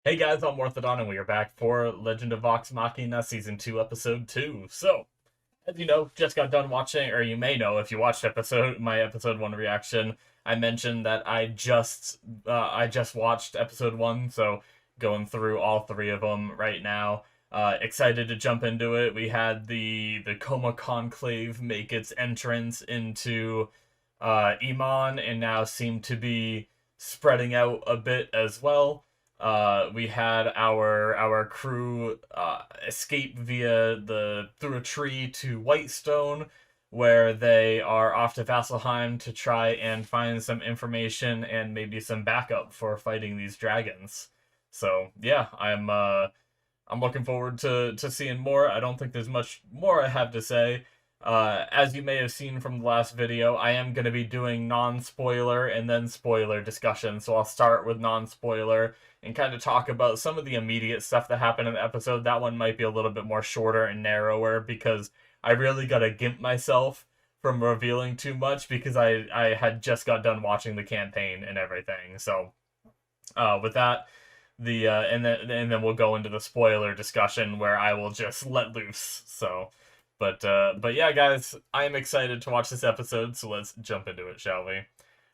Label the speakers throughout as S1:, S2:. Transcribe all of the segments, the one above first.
S1: Hey guys, I'm Morthadon, and we are back for Legend of Vox Machina Season 2, Episode 2. So, as you know, just got done watching, or you may know if you watched my Episode 1 reaction, I mentioned that I just watched Episode 1, so going through all three of them right now. Excited to jump into it. We had the Coma Conclave make its entrance into Iman, and now seem to be spreading out a bit as well. We had our crew escape through a tree to Whitestone, where they are off to Vasselheim to try and find some information and maybe some backup for fighting these dragons. So yeah, I'm looking forward to seeing more. I don't think there's much more I have to say. As you may have seen from the last video, I am going to be doing non-spoiler and then spoiler discussion, so I'll start with non-spoiler and kind of talk about some of the immediate stuff that happened in the episode. That one might be a little bit more shorter and narrower because I really got to gimp myself from revealing too much because I had just got done watching the campaign and everything. So with that, and then we'll go into the spoiler discussion where I will just let loose. So, but yeah, guys, I am excited to watch this episode. So let's jump into it, shall we?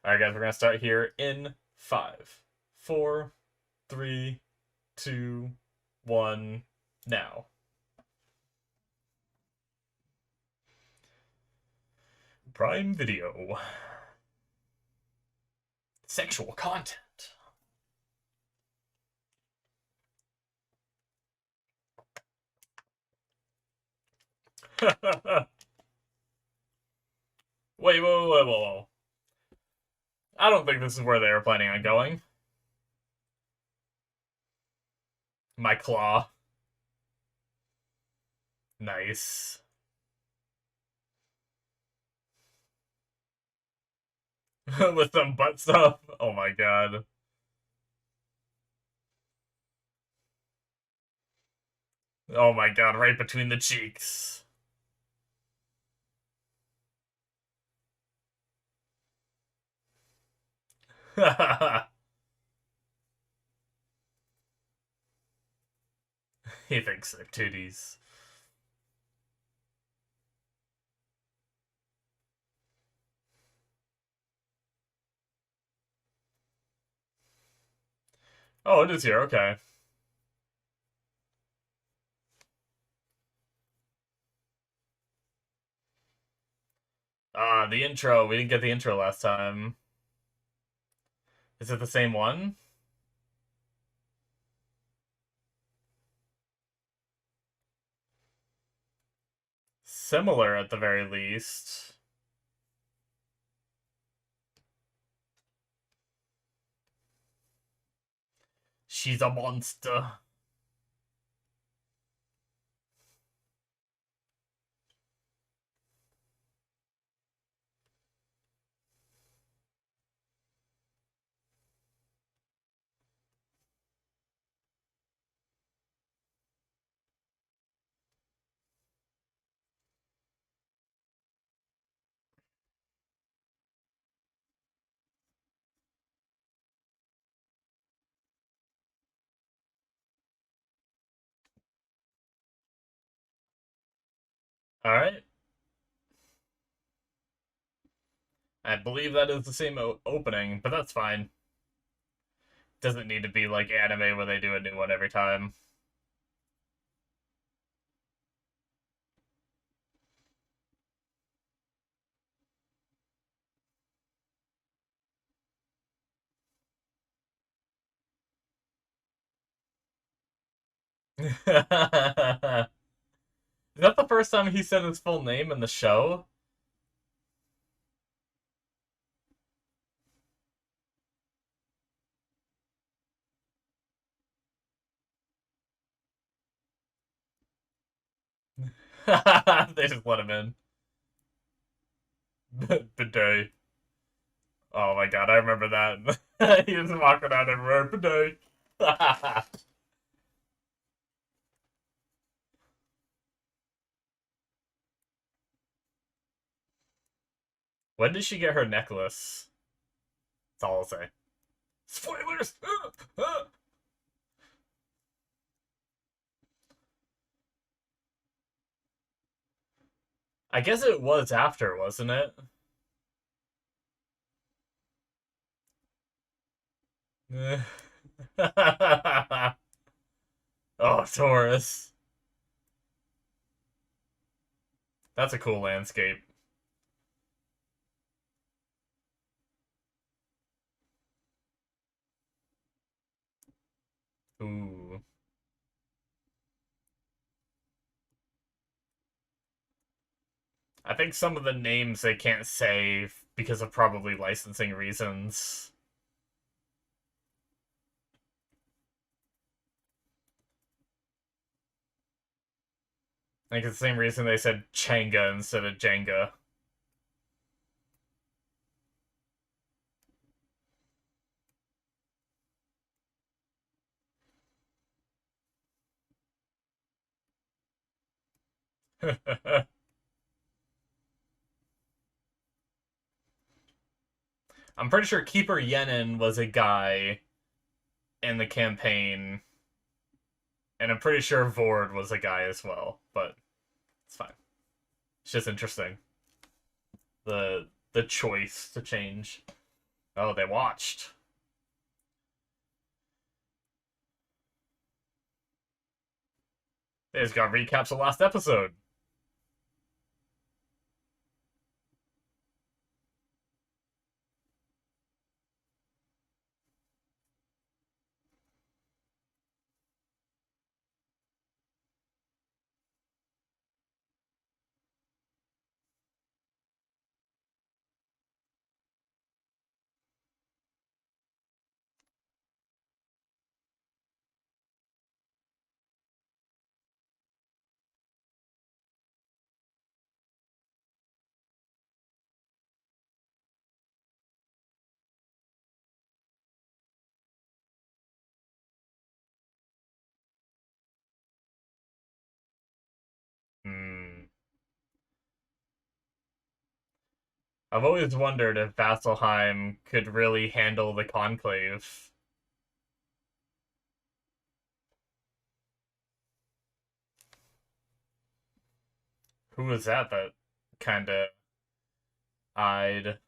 S1: All right, guys, we're gonna start here in 5, 4, 3, 2, 1, now. Prime Video. Sexual content. Wait, whoa, whoa, whoa, whoa. I don't think this is where they were planning on going. My claw. Nice. With some butt stuff. Oh my god. Oh my god, right between the cheeks. He thinks they're titties. Oh, it is here, okay. The intro. We didn't get the intro last time. Is it the same one? Similar at the very least. She's a monster. Alright. I believe that is the same opening, but that's fine. Doesn't need to be like anime where they do a new one every time. Is that the first time he said his full name in the show? They just let him in. Bidet. Oh my god, I remember that. He was walking out everywhere. Bidet. When did she get her necklace? That's all I'll say. Spoilers! I guess it was after, wasn't it? Oh, Taurus. That's a cool landscape. Ooh. I think some of the names they can't say because of probably licensing reasons. I think it's the same reason they said Changa instead of Jenga. I'm pretty sure Keeper Yenin was a guy in the campaign, and I'm pretty sure Vord was a guy as well, but it's fine. It's just interesting. The choice to change. Oh, they watched. They just got recaps of last episode. Hmm. I've always wondered if Vasselheim could really handle the Conclave. Who was that kind of eyed?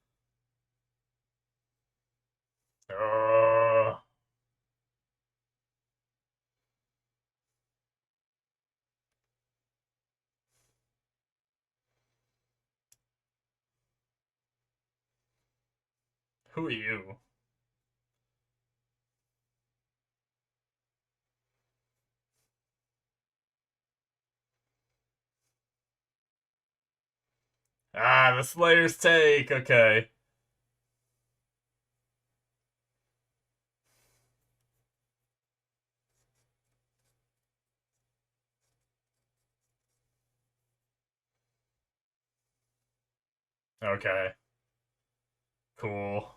S1: Uh, who are you? Ah, the Slayer's take. Okay. Okay. Cool.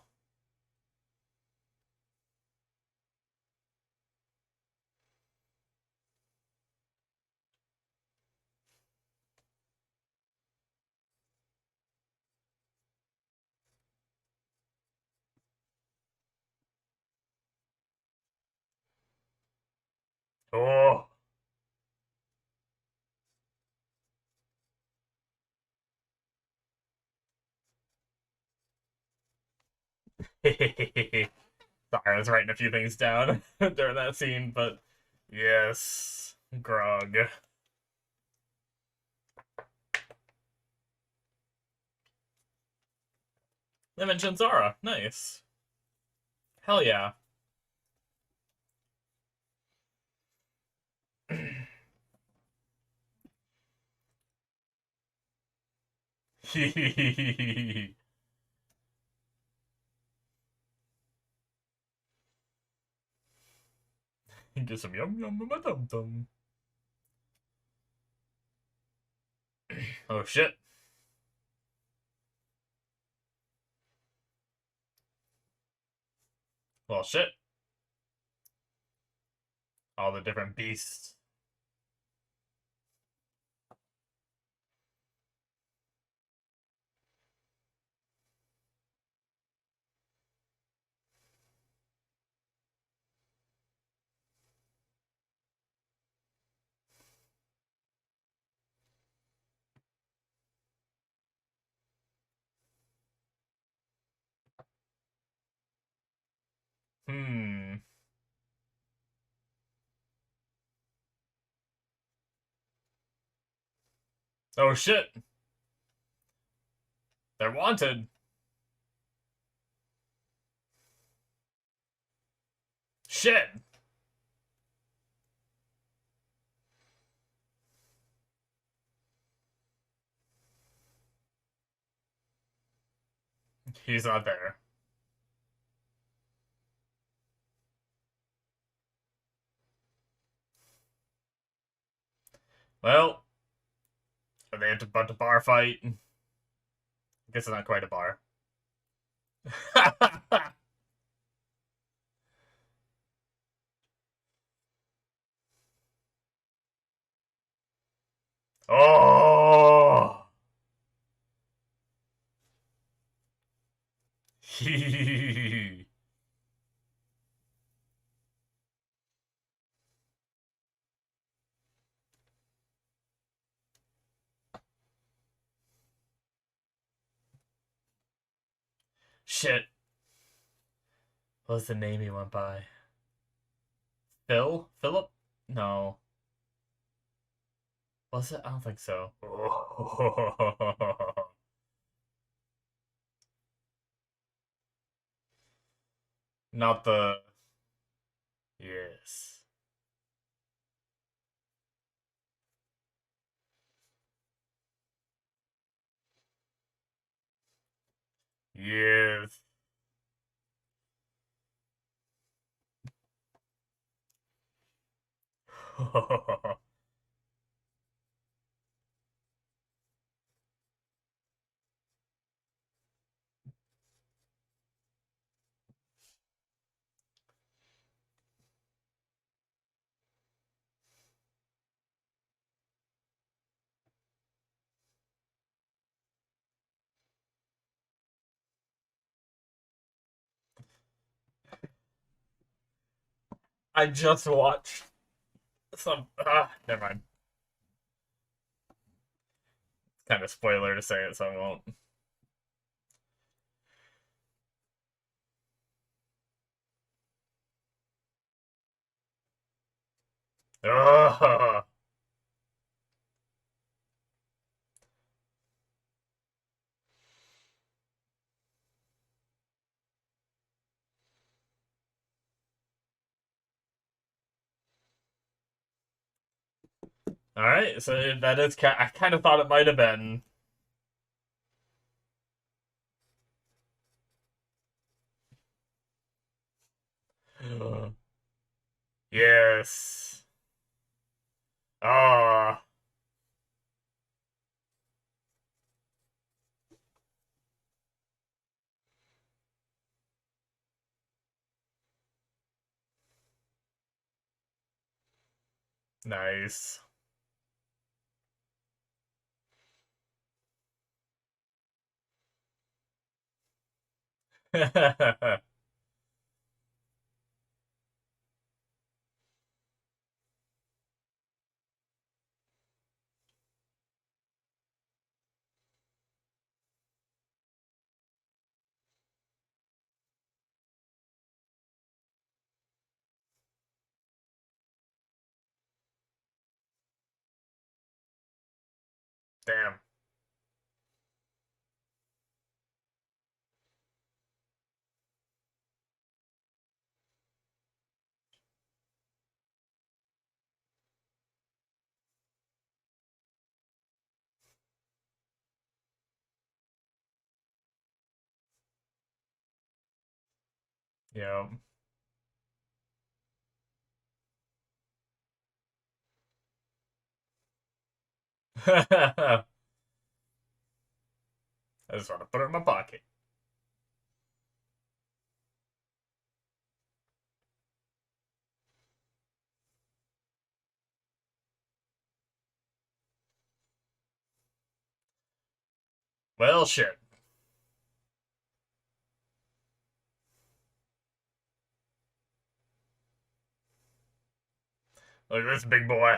S1: Oh. Sorry, I was writing a few things down during that scene, but yes, Grog. They mentioned Zara. Nice. Hell yeah. Get some yum yum in my tum tum. Oh shit. Well shit. All the different beasts. Hmm. Oh shit. They're wanted. Shit. He's not there. Well, are they about to bar fight? I guess it's not quite a bar. Oh! Shit. What was the name he went by? Phil? Philip? No. Was it? I don't think so. Not the. Yes. Yes. I just watched some. Never mind. It's kind of spoiler to say it, so I won't. Ugh. All right, so that is. I kind of thought it might have been. Yes. Ah, nice. Damn. Yeah. I just want to put it in my pocket. Well, shit. Look at this big boy.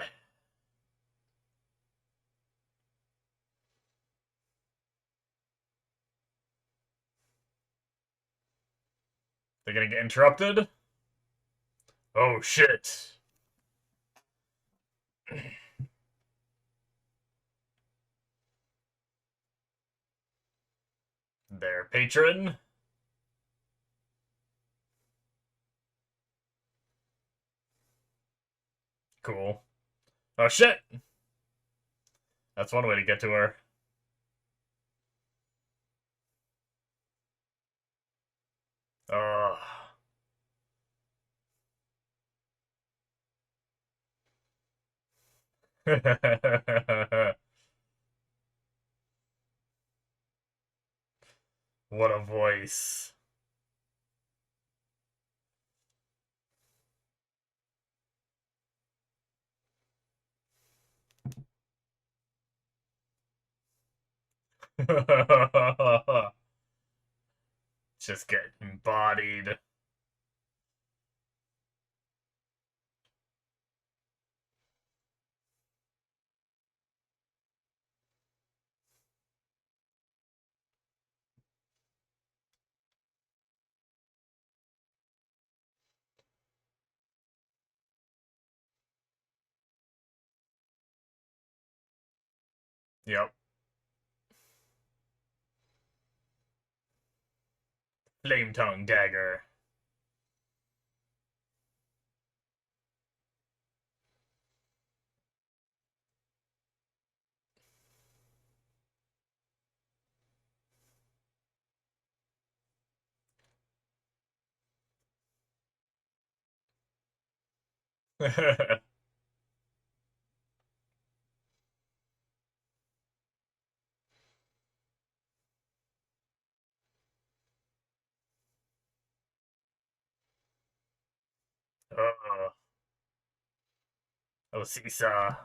S1: They're gonna get interrupted. Oh shit. Their patron. Cool. Oh shit! That's one way to get to her. Ugh. What a voice. Just getting bodied. Yep. Flame tongue dagger. Osysa.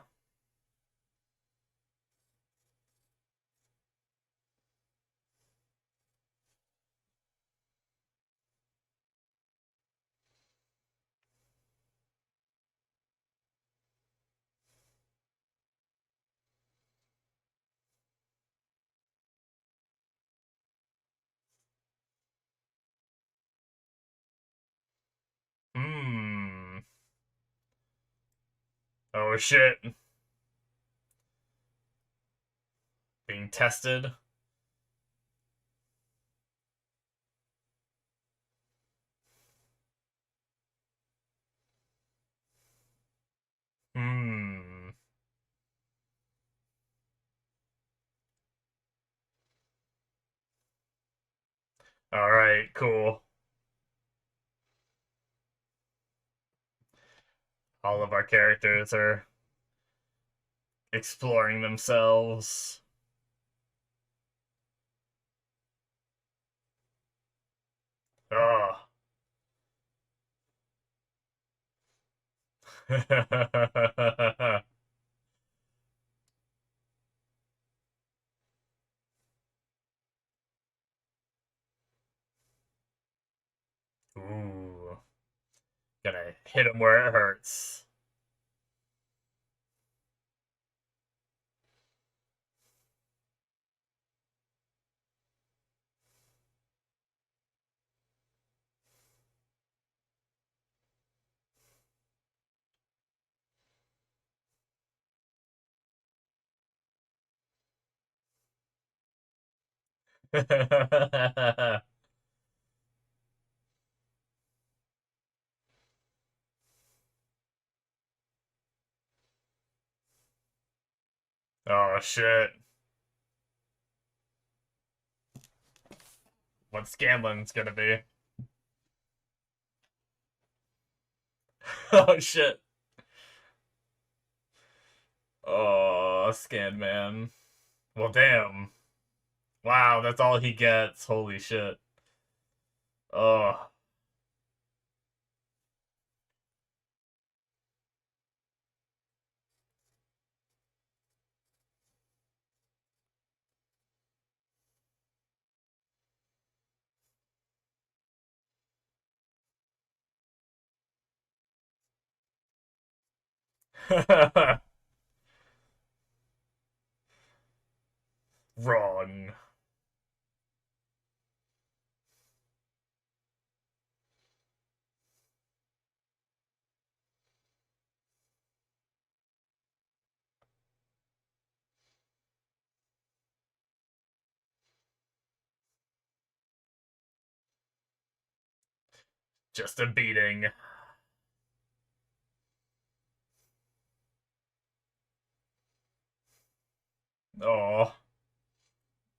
S1: Hmm. Oh shit. Being tested. Hmm. Alright, cool. All of our characters are exploring themselves. Oh. Ooh. Gonna hit him where it hurts. Oh shit. What Scanlan's gonna be. Oh shit. Oh, Scan Man. Well, damn. Wow, that's all he gets. Holy shit. Oh. Wrong. Just a beating. Oh,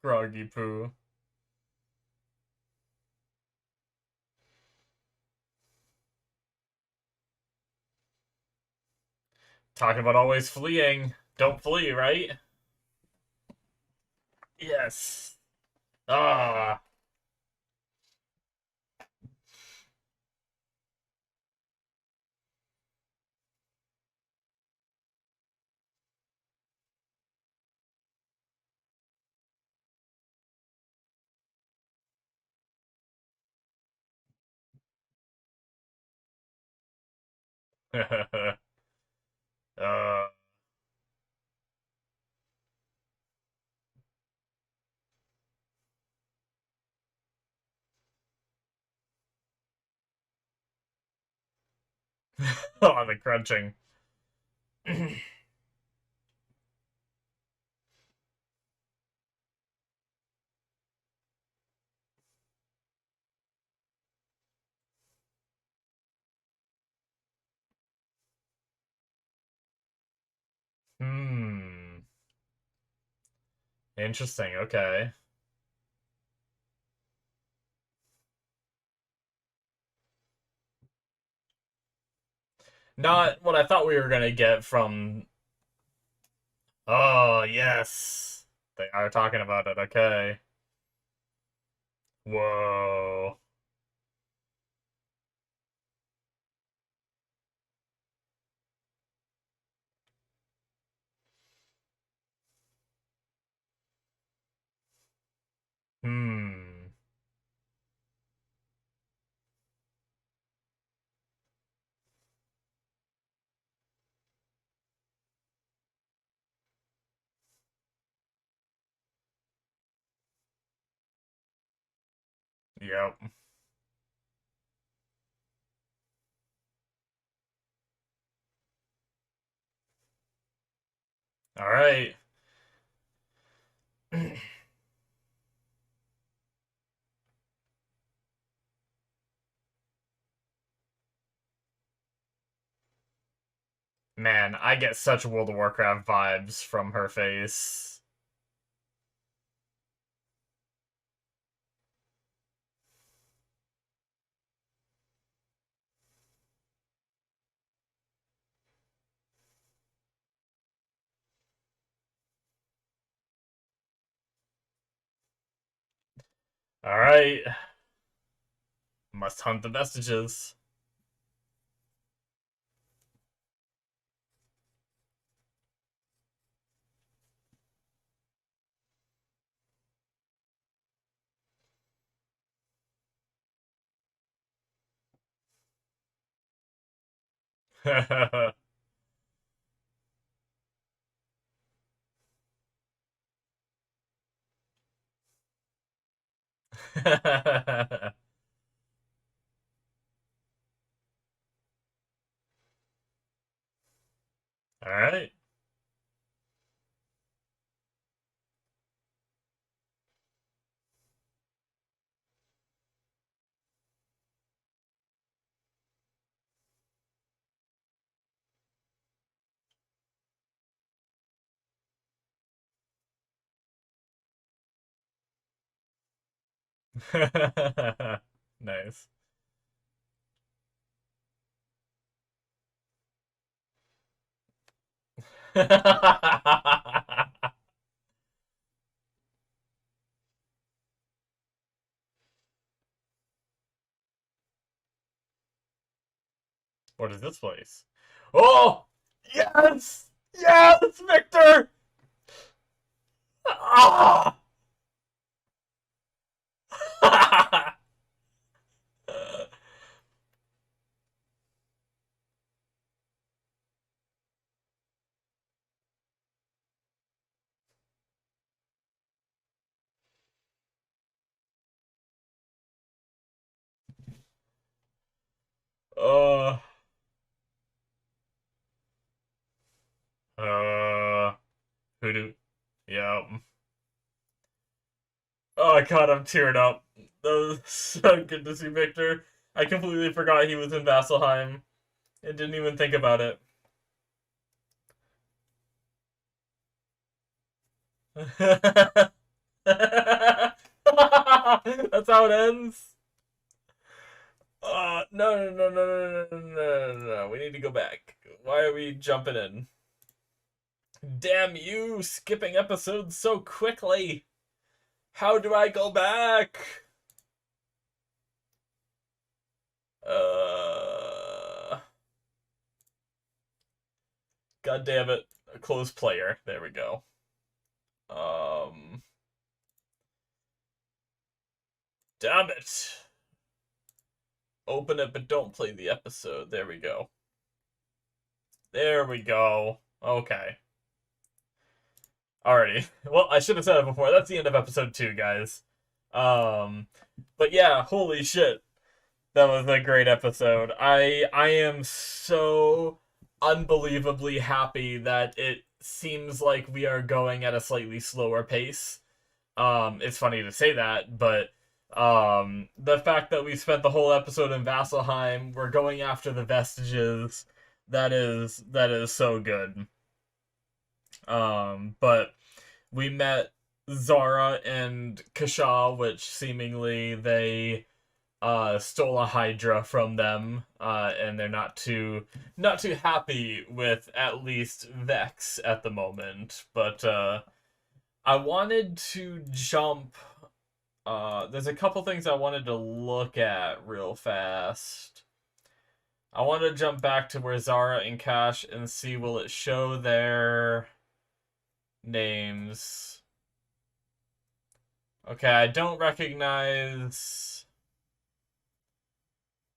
S1: groggy poo. Talking about always fleeing. Don't flee, right? Yes. Ah. uh. Oh, the crunching. Hmm. Interesting. Okay. Not what I thought we were gonna get from. Oh, yes. They are talking about it. Okay. Whoa. Hmm. Yep. All right. Man, I get such World of Warcraft vibes from her face. All right. Must hunt the vestiges. All right. Nice. What is this place? Oh! Yes! Yes, Victor! Ah! uh, uh, who do? Yeah. Oh god, I'm tearing up. That was so good to see Victor. I completely forgot he was in Vasselheim and didn't even think about it. That's how it ends. No, no, no, no, no, no, no, no, no. We need to go back. Why are we jumping in? Damn you, skipping episodes so quickly. How do I go back? God damn it. A close player. There we go. Damn it. Open it, but don't play the episode. There we go. There we go. Okay. Alrighty. Well, I should have said it before. That's the end of episode 2, guys. But yeah, holy shit. That was a great episode. I am so unbelievably happy that it seems like we are going at a slightly slower pace. It's funny to say that, but the fact that we spent the whole episode in Vasselheim, we're going after the vestiges, that is so good. But we met Zara and Kasha, which seemingly they stole a Hydra from them, and they're not too happy with at least Vex at the moment. But I wanted to jump. There's a couple things I wanted to look at real fast. I want to jump back to where Zara and Cash and see will it show their names. Okay, I don't recognize.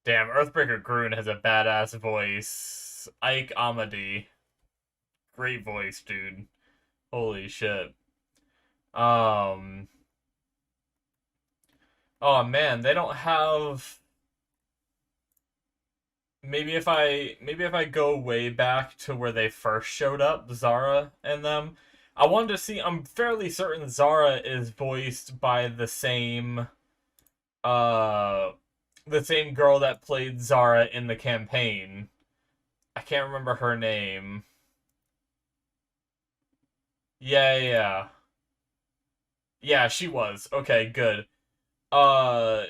S1: Damn, Earthbreaker Groon has a badass voice. Ike Amadi. Great voice, dude. Holy shit. Oh man, they don't have. Maybe if I go way back to where they first showed up, Zara and them. I wanted to see. I'm fairly certain Zara is voiced by uh the same girl that played Zara in the campaign. I can't remember her name. Yeah, yeah, yeah. Yeah, she was. Okay, good. Uh,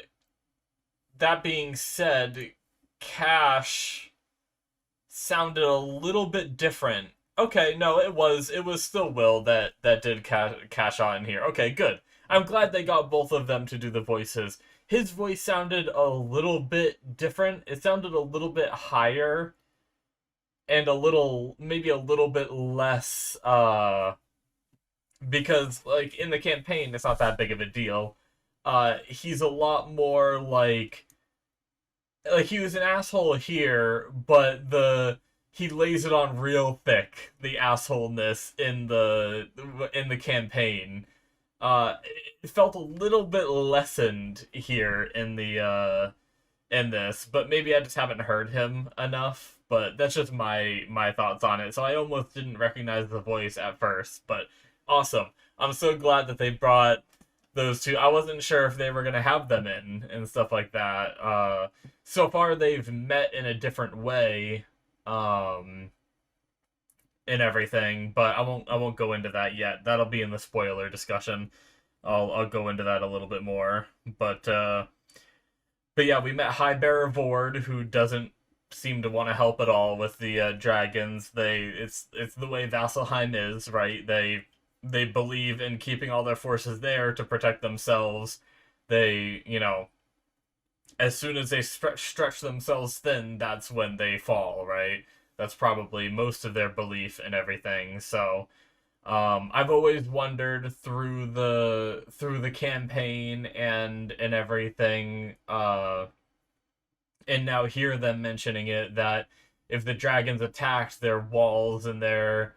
S1: that being said, Cash sounded a little bit different. Okay, no, it was still Will that did Cash on here. Okay, good. I'm glad they got both of them to do the voices. His voice sounded a little bit different. It sounded a little bit higher and maybe a little bit less because like in the campaign it's not that big of a deal. He's a lot more like he was an asshole here, but he lays it on real thick, the assholeness in the campaign. It felt a little bit lessened here in this, but maybe I just haven't heard him enough. But that's just my thoughts on it. So I almost didn't recognize the voice at first, but awesome. I'm so glad that they brought those two. I wasn't sure if they were gonna have them in and stuff like that. So far they've met in a different way, um, and everything, but I won't go into that yet. That'll be in the spoiler discussion. I'll go into that a little bit more, but yeah, we met High Bearer Vord, who doesn't seem to want to help at all with the dragons. It's the way Vasselheim is, right? They believe in keeping all their forces there to protect themselves. They, as soon as they stretch themselves thin, that's when they fall, right? That's probably most of their belief and everything. So, I've always wondered through the campaign and everything, and now hear them mentioning it that if the dragons attacked, their walls and their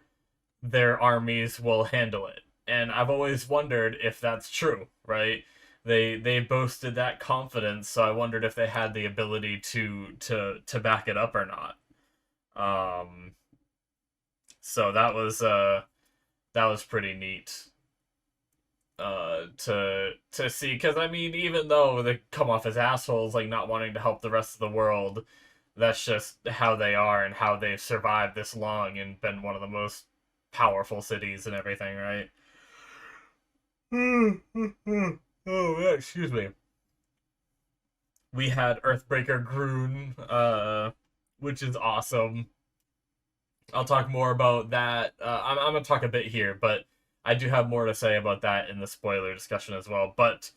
S1: armies will handle it. And I've always wondered if that's true, right? They boasted that confidence, so I wondered if they had the ability to back it up or not. Um, so that was pretty neat. to see, because I mean, even though they come off as assholes, like not wanting to help the rest of the world, that's just how they are and how they've survived this long and been one of the most powerful cities and everything, right? Oh, yeah, excuse me. We had Earthbreaker Groon, which is awesome. I'll talk more about that. I'm gonna talk a bit here, but I do have more to say about that in the spoiler discussion as well. But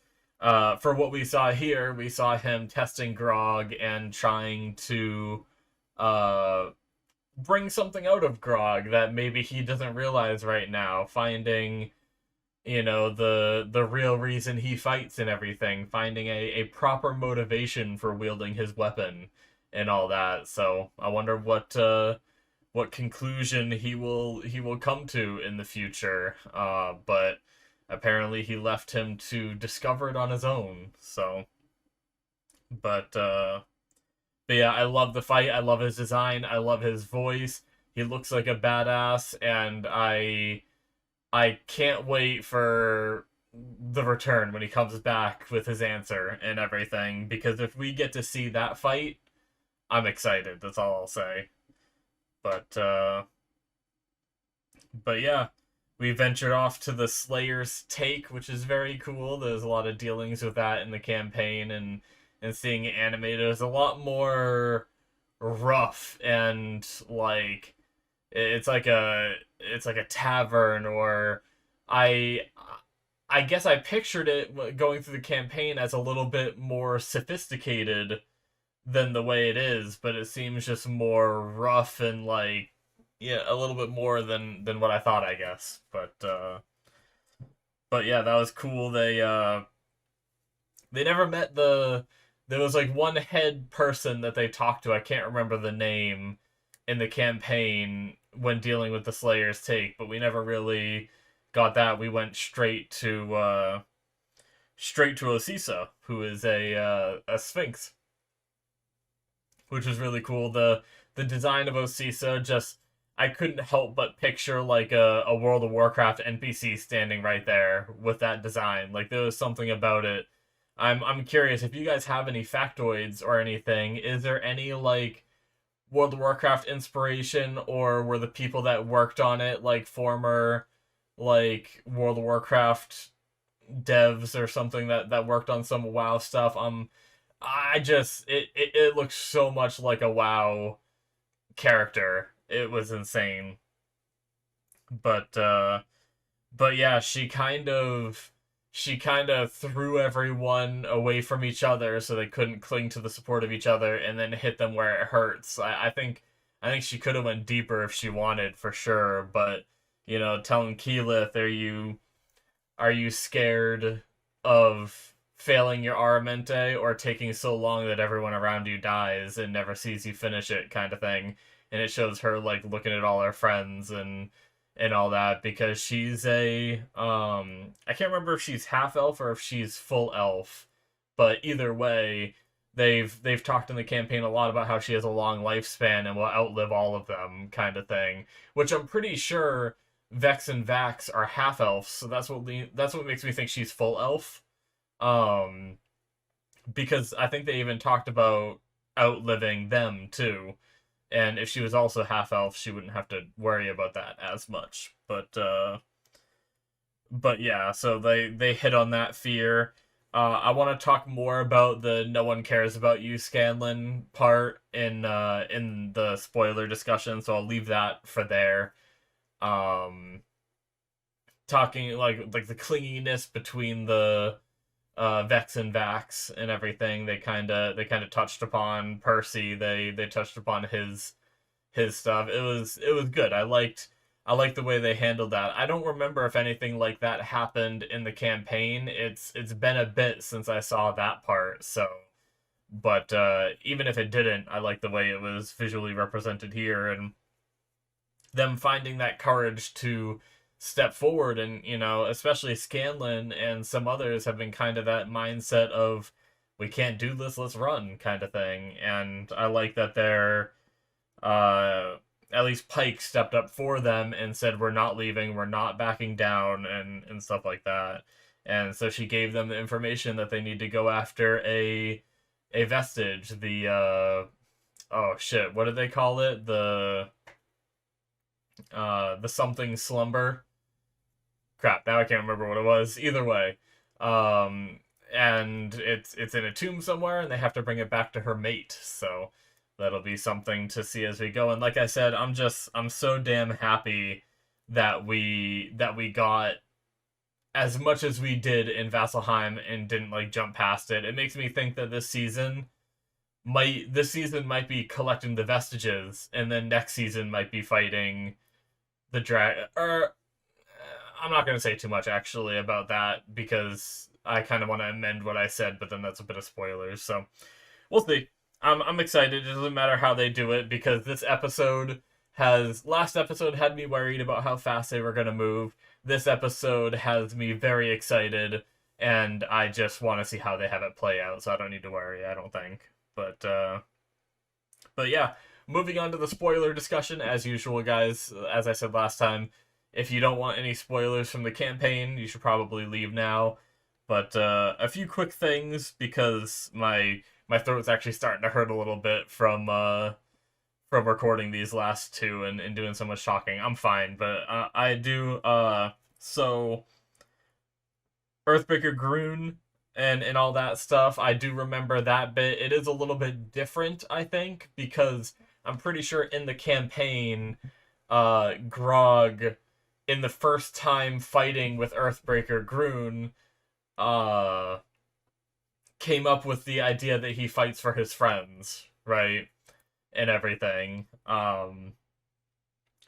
S1: for what we saw here, we saw him testing Grog and trying to uh, bring something out of Grog that maybe he doesn't realize right now. Finding, the real reason he fights and everything. Finding a proper motivation for wielding his weapon and all that. So I wonder what conclusion he will come to in the future. But apparently he left him to discover it on his own. So, but but yeah, I love the fight. I love his design. I love his voice. He looks like a badass, and I can't wait for the return when he comes back with his answer and everything. Because if we get to see that fight, I'm excited. That's all I'll say. But but yeah, we ventured off to the Slayer's take, which is very cool. There's a lot of dealings with that in the campaign, and seeing it animated is a lot more rough and like it's like a tavern, or I I guess I pictured it going through the campaign as a little bit more sophisticated than the way it is, but it seems just more rough and like, yeah, a little bit more than what I thought, I guess. But yeah, that was cool. They never met there was like one head person that they talked to. I can't remember the name in the campaign when dealing with the Slayer's take, but we never really got that. We went straight to Osysa, who is a Sphinx, which was really cool. The design of Osysa, just I couldn't help but picture like a World of Warcraft NPC standing right there with that design. Like there was something about it. I'm curious if you guys have any factoids or anything. Is there any like World of Warcraft inspiration, or were the people that worked on it like former like World of Warcraft devs or something that worked on some WoW stuff? I just it looks so much like a WoW character. It was insane. But but yeah, she kind of threw everyone away from each other so they couldn't cling to the support of each other, and then hit them where it hurts. I think she could have went deeper if she wanted, for sure, but telling Keyleth, are you scared of failing your Aramente, or taking so long that everyone around you dies and never sees you finish it, kind of thing? And it shows her like looking at all her friends and all that, because she's a I can't remember if she's half elf or if she's full elf, but either way, they've talked in the campaign a lot about how she has a long lifespan and will outlive all of them, kind of thing, which I'm pretty sure Vex and Vax are half elves, so that's what makes me think she's full elf. Um, because I think they even talked about outliving them too. And if she was also half elf, she wouldn't have to worry about that as much. But yeah, so they hit on that fear. I want to talk more about the "no one cares about you, Scanlan" part in the spoiler discussion, so I'll leave that for there. Um, Talking like the clinginess between the Vex and Vax and everything. They kind of touched upon Percy. They touched upon his stuff. It was good. I liked the way they handled that. I don't remember if anything like that happened in the campaign. It's been a bit since I saw that part. So, but even if it didn't, I like the way it was visually represented here, and them finding that courage to step forward. And especially Scanlan and some others have been kind of that mindset of, we can't do this, let's run, kind of thing. And I like that they're uh at least Pike stepped up for them and said, we're not leaving, we're not backing down, and stuff like that. And so she gave them the information that they need to go after a vestige, the oh shit, what did they call it? The something slumber. Crap, now I can't remember what it was. Either way. Um and it's in a tomb somewhere and they have to bring it back to her mate. So that'll be something to see as we go. And like I said, I'm so damn happy that we got as much as we did in Vasselheim and didn't like jump past it. It makes me think that this season might be collecting the vestiges, and then next season might be fighting the drag. Or I'm not gonna say too much actually about that because I kind of want to amend what I said, but then that's a bit of spoilers. So we'll see. I'm excited. It doesn't matter how they do it because this episode last episode had me worried about how fast they were gonna move. This episode has me very excited, and I just want to see how they have it play out. So I don't need to worry. I don't think. But yeah, moving on to the spoiler discussion as usual, guys. As I said last time, if you don't want any spoilers from the campaign, you should probably leave now. But a few quick things because my throat's actually starting to hurt a little bit from recording these last two and doing so much talking. I'm fine, but I do so Earthbreaker Groon and all that stuff. I do remember that bit. It is a little bit different, I think, because I'm pretty sure in the campaign, Grog, in the first time fighting with Earthbreaker Groon, uh, came up with the idea that he fights for his friends, right? And everything.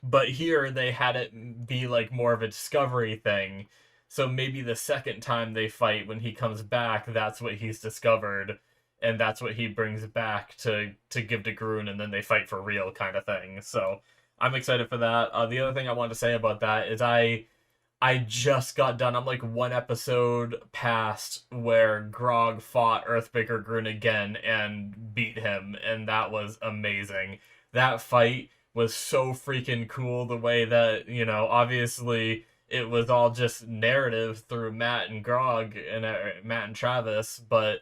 S1: But here they had it be like more of a discovery thing. So maybe the second time they fight, when he comes back, that's what he's discovered, and that's what he brings back to give to Groon, and then they fight for real, kind of thing. So I'm excited for that. The other thing I wanted to say about that is I just got done. I'm like one episode past where Grog fought Earthbreaker Groon again and beat him, and that was amazing. That fight was so freaking cool. The way that, obviously it was all just narrative through Matt and Grog and Matt and Travis, but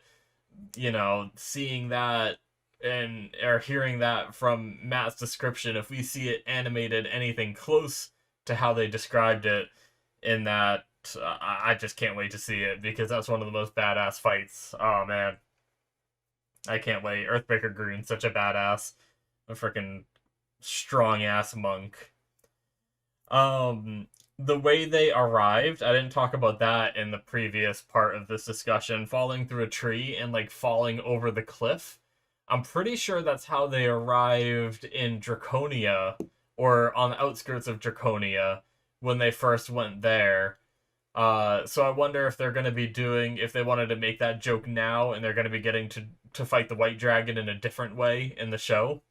S1: seeing that and or hearing that from Matt's description, if we see it animated anything close to how they described it in that, I just can't wait to see it because that's one of the most badass fights. Oh man, I can't wait. Earthbreaker Green's such a badass, a freaking strong ass monk. The way they arrived, I didn't talk about that in the previous part of this discussion. Falling through a tree and like falling over the cliff. I'm pretty sure that's how they arrived in Draconia or on the outskirts of Draconia when they first went there. So I wonder if they're going to be if they wanted to make that joke now and they're going to be getting to fight the White Dragon in a different way in the show.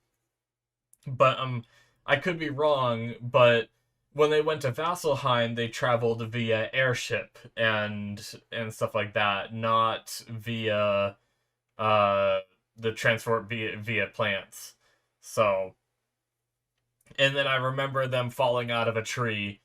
S1: But I could be wrong, but when they went to Vasselheim, they traveled via airship and stuff like that, not via the transport via plants. So, and then I remember them falling out of a tree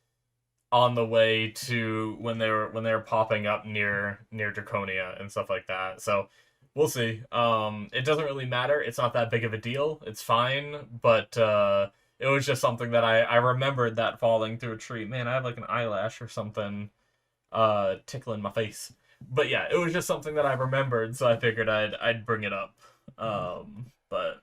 S1: on the way to when they were popping up near Draconia and stuff like that. So we'll see. It doesn't really matter. It's not that big of a deal. It's fine, but it was just something that I remembered that falling through a tree. Man, I have like an eyelash or something tickling my face. But yeah, it was just something that I remembered, so I figured I'd bring it up. But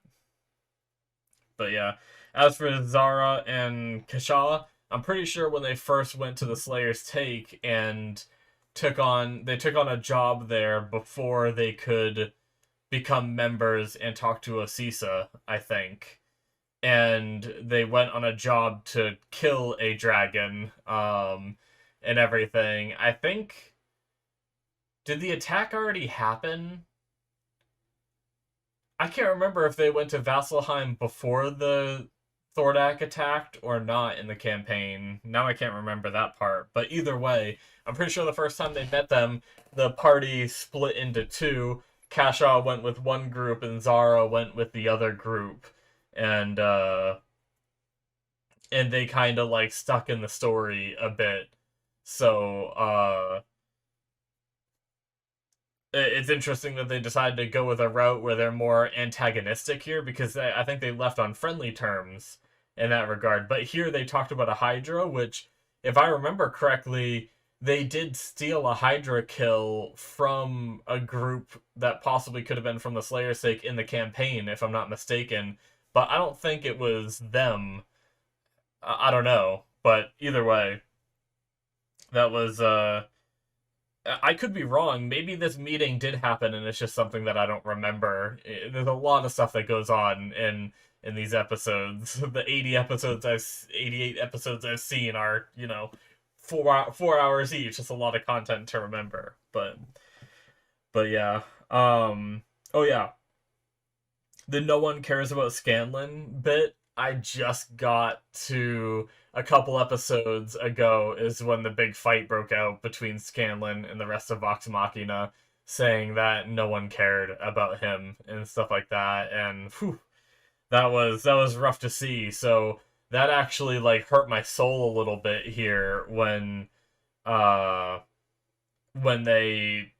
S1: yeah, as for Zara and Kasha, I'm pretty sure when they first went to the Slayer's Take and took on a job there before they could become members and talk to Osysa, I think. And they went on a job to kill a dragon, and everything. I think, did the attack already happen? I can't remember if they went to Vasselheim before the Thordak attacked or not in the campaign. Now I can't remember that part. But either way, I'm pretty sure the first time they met them, the party split into two. Kasha went with one group and Zara went with the other group. And they kind of like stuck in the story a bit. So it's interesting that they decided to go with a route where they're more antagonistic here, because I think they left on friendly terms in that regard. But here they talked about a Hydra, which, if I remember correctly, they did steal a Hydra kill from a group that possibly could have been from the Slayer's sake in the campaign, if I'm not mistaken. But I don't think it was them. I don't know. But either way, that was I could be wrong. Maybe this meeting did happen, and it's just something that I don't remember. There's a lot of stuff that goes on in these episodes. The 88 episodes I've seen are, 4 hours each. It's a lot of content to remember. But yeah. Oh yeah. The no one cares about Scanlan bit, I just got to a couple episodes ago, is when the big fight broke out between Scanlan and the rest of Vox Machina, saying that no one cared about him and stuff like that, and whew, that was rough to see. So that actually like hurt my soul a little bit here uh when they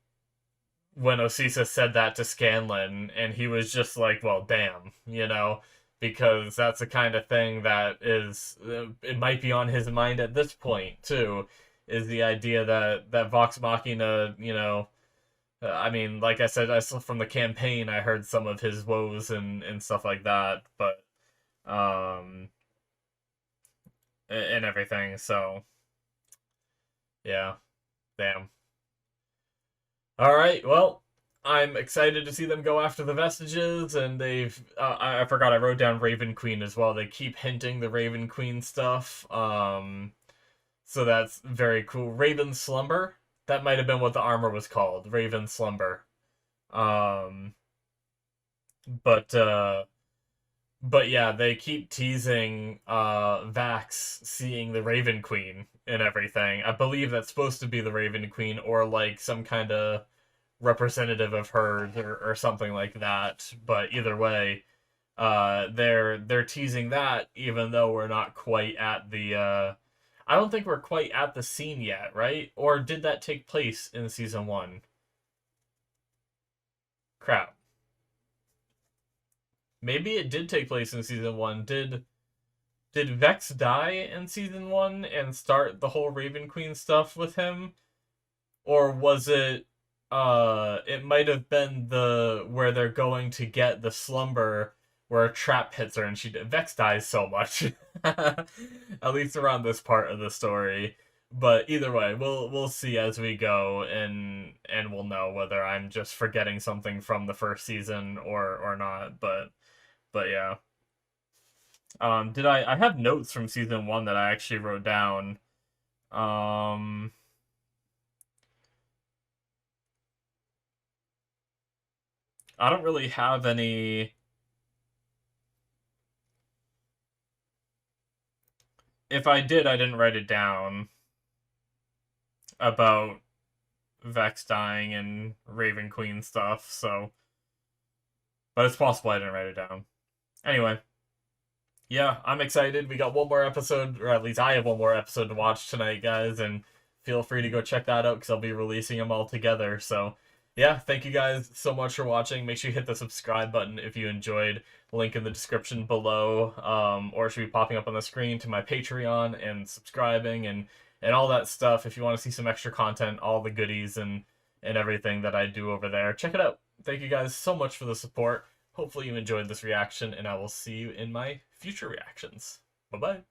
S1: when Osysa said that to Scanlan, and he was just like, well, damn, because that's the kind of thing that is, it might be on his mind at this point, too, is the idea that Vox Machina, I mean, like I said, from the campaign, I heard some of his woes and stuff like that, but, and everything, so, yeah, damn. Alright, well, I'm excited to see them go after the vestiges, and I forgot I wrote down Raven Queen as well. They keep hinting the Raven Queen stuff, so that's very cool. Raven Slumber? That might have been what the armor was called, Raven Slumber. Um, but, uh, but yeah, they keep teasing, Vax seeing the Raven Queen and everything. I believe that's supposed to be the Raven Queen, or like some kind of representative of her, or something like that. But either way, they're teasing that, even though we're not quite at the I don't think we're quite at the scene yet, right? Or did that take place in season 1? Crap. Maybe it did take place in season 1. Did Vex die in season 1 and start the whole Raven Queen stuff with him? Or was it might have been where they're going to get the slumber, where a trap hits her and Vex dies so much. At least around this part of the story. But either way, we'll see as we go, and we'll know whether I'm just forgetting something from the first season or not. But yeah. I have notes from season 1 that I actually wrote down. I don't really have any. If I did, I didn't write it down about Vex dying and Raven Queen stuff, so. But it's possible I didn't write it down. Anyway. Yeah, I'm excited. We got one more episode, or at least I have one more episode to watch tonight, guys, and feel free to go check that out, because I'll be releasing them all together. So, yeah, thank you guys so much for watching. Make sure you hit the subscribe button if you enjoyed. Link in the description below, or it should be popping up on the screen, to my Patreon, and subscribing, and all that stuff. If you want to see some extra content, all the goodies and everything that I do over there, check it out. Thank you guys so much for the support. Hopefully you enjoyed this reaction, and I will see you in my future reactions. Bye-bye.